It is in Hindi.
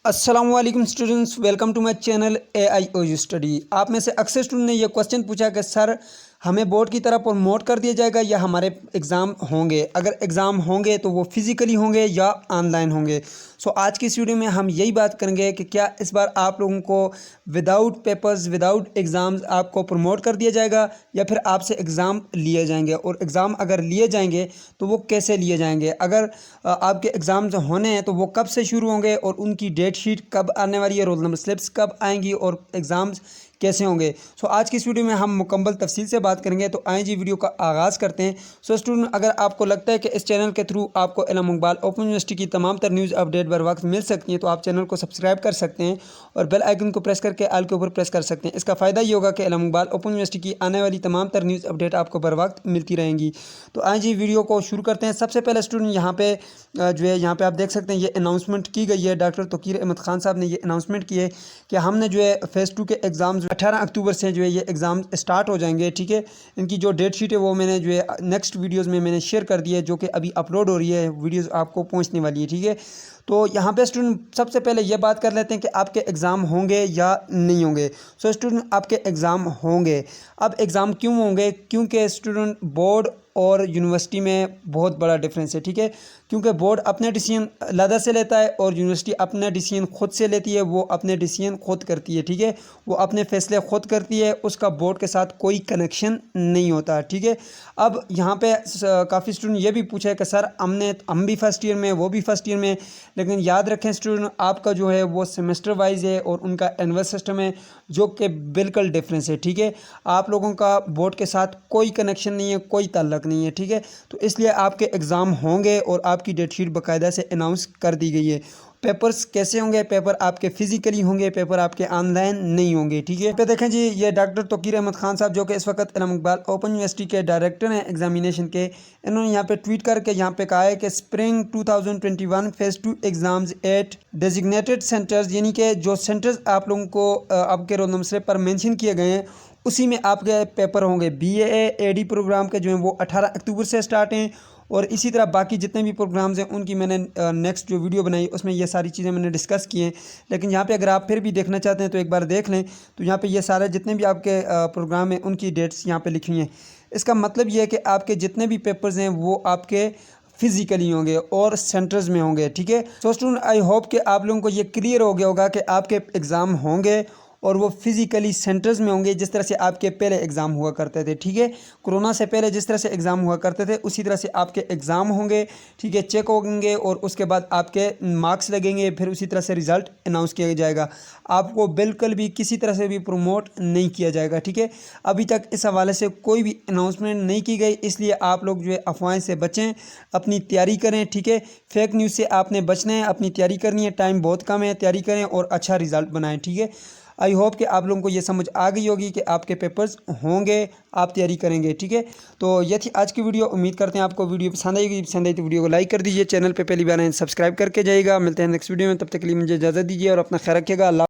अस्सलामुअलैकुम students, welcome to my channel AIOU study. आप में से अक्सर स्टूडेंट ने यह क्वेश्चन पूछा कि सर हमें बोर्ड की तरफ प्रमोट कर दिया जाएगा या हमारे एग्ज़ाम होंगे। अगर एग्ज़ाम होंगे तो वो फिज़िकली होंगे या ऑनलाइन होंगे। सो आज की इस वीडियो में हम यही बात करेंगे कि क्या इस बार आप लोगों को विदाउट पेपर्स विदाउट एग्ज़ाम्स आपको प्रमोट कर दिया जाएगा या फिर आपसे एग्ज़ाम लिए जाएंगे, और एग्ज़ाम अगर लिए जाएंगे तो वो कैसे लिए जाएंगे। अगर आपके एग्ज़ाम्स होने हैं तो वो कब से शुरू होंगे और उनकी डेट शीट कब आने वाली है, रोल नंबर स्लिप्स कब आएंगी और एग्ज़ाम्स कैसे होंगे। सो आज की इस वीडियो में हम मुकम्मल तफसील से बात करेंगे। तो आइए जी वीडियो का आगाज़ करते हैं। सो स्टूडेंट, अगर आपको लगता है कि इस चैनल के थ्रू आपको इल्म इकबाल ओपन यूनिवर्सिटी की तमाम तर न्यूज़ अपडेट बर वक्त मिल सकती हैं तो आप चैनल को सब्सक्राइब कर सकते हैं और बेल आइकन को प्रेस करके आल के ऊपर प्रेस कर सकते हैं। इसका फ़ायदा ये होगा कि इल्म इकबाल ओपन यूनिवर्सिटी की आने वाली तमाम तर न्यूज़ अपडेट आपको बर वक्त मिलती रहेंगी। तो आइए जी वीडियो को शुरू करते हैं। सबसे पहले स्टूडेंट यहाँ पे जो है यहाँ पे आप देख सकते हैं ये अनाउंसमेंट की गई है। डॉक्टर तोकीर अहमद ख़ान साहब ने ये अनाउंसमेंट की है कि हमने जो है फ़ेज़ 2 के एग्ज़ाम्स 18 अक्टूबर से जो है ये एग्ज़ाम स्टार्ट हो जाएंगे। ठीक है, इनकी जो डेट शीट है वो मैंने जो है नेक्स्ट वीडियोस में मैंने शेयर कर दी है, जो कि अभी अपलोड हो रही है, वीडियोस आपको पहुंचने वाली है। ठीक है, तो यहाँ पे स्टूडेंट सबसे पहले ये बात कर लेते हैं कि आपके एग्ज़ाम होंगे या नहीं होंगे। सो स्टूडेंट, आपके एग्ज़ाम होंगे। अब एग्ज़ाम क्यों होंगे? क्योंकि स्टूडेंट बोर्ड और यूनिवर्सिटी में बहुत बड़ा डिफरेंस है। ठीक है, क्योंकि बोर्ड अपने डिसीजन अलहदा से लेता है और यूनिवर्सिटी अपना डिसीजन खुद से लेती है। वो अपने डिसीजन खुद करती है। ठीक है, वो अपने फैसले खुद करती है, उसका बोर्ड के साथ कोई कनेक्शन नहीं होता। ठीक है, अब यहाँ पे काफ़ी स्टूडेंट ये भी पूछा है कि सर हम भी फर्स्ट ईयर में, वो भी फर्स्ट ईयर में, लेकिन याद रखें स्टूडेंट, आपका जो है वो सेमेस्टर वाइज है और उनका एनुअल सिस्टम है, जो कि बिल्कुल डिफरेंस है। ठीक है, आप लोगों का बोर्ड के साथ कोई कनेक्शन नहीं है, कोई ताल्लुक नहीं है। ठीक है, तो इसलिए आपके एग्ज़ाम होंगे और आपकी डेट शीट बाकायदा से अनाउंस कर दी गई है। पेपर्स कैसे होंगे? पेपर आपके फिजिकली होंगे, पेपर आपके ऑनलाइन नहीं होंगे। ठीक है, पे देखें जी, ये डॉक्टर तोकीर अहमद ख़ान साहब जो कि इस वक्त इल्म इकबाल ओपन यूनिवर्सिटी के डायरेक्टर हैं एग्जामिनेशन के, इन्होंने यहाँ पे ट्वीट करके यहाँ पे कहा है कि spring 2021 phase 2 exams at designated centres, यानी कि जो सेंटर्स आप लोगों को आपके रोल नंबर स्लिप पर मेंशन किए गए हैं उसी में आपके पेपर होंगे। BA AD प्रोग्राम के जो हैं वो 18 अक्टूबर से स्टार्ट हैं और इसी तरह बाकी जितने भी प्रोग्राम्स हैं उनकी मैंने नेक्स्ट जो वीडियो बनाई उसमें ये सारी चीज़ें मैंने डिस्कस की हैं। लेकिन यहाँ पे अगर आप फिर भी देखना चाहते हैं तो एक बार देख लें। तो यहाँ पे ये सारे जितने भी आपके प्रोग्राम हैं उनकी डेट्स यहाँ पे लिखी हुई हैं। इसका मतलब ये है कि आपके जितने भी पेपर्स हैं वो आपके फिजिकली होंगे और सेंटर्स में होंगे। ठीक है, सो स्टूडेंट, आई होप कि आप लोगों को ये क्लियर हो गया होगा कि आपके एग्ज़ाम होंगे और वो फिज़िकली सेंटर्स में होंगे, जिस तरह से आपके पहले एग्ज़ाम हुआ करते थे। ठीक है, कोरोना से पहले जिस तरह से एग्ज़ाम हुआ करते थे उसी तरह से आपके एग्ज़ाम होंगे। ठीक है, चेक होंगे और उसके बाद आपके मार्क्स लगेंगे, फिर उसी तरह से रिज़ल्ट अनाउंस किया जाएगा। आपको बिल्कुल भी किसी तरह से भी प्रमोट नहीं किया जाएगा। ठीक है, अभी तक इस हवाले से कोई भी अनाउंसमेंट नहीं की गई, इसलिए आप लोग जो है अफवाहें से बचें, अपनी तैयारी करें। ठीक है, फेक न्यूज़ से आपने बचना है, अपनी तैयारी करनी है, टाइम बहुत कम है, तैयारी करें और अच्छा रिज़ल्ट बनाएं। ठीक है, आई होप कि आप लोगों को ये समझ आ गई होगी कि आपके पेपर्स होंगे, आप तैयारी करेंगे। ठीक है, तो ये थी आज की वीडियो। उम्मीद करते हैं आपको वीडियो पसंद आएगी। पसंद आई तो वीडियो को लाइक कर दीजिए, चैनल पे पहली बार आए सब्सक्राइब करके जाइएगा। मिलते हैं नेक्स्ट वीडियो में, तब तक के लिए मुझे इजाज़त दीजिए और अपना ख्याल रखिएगा। अल्लाह।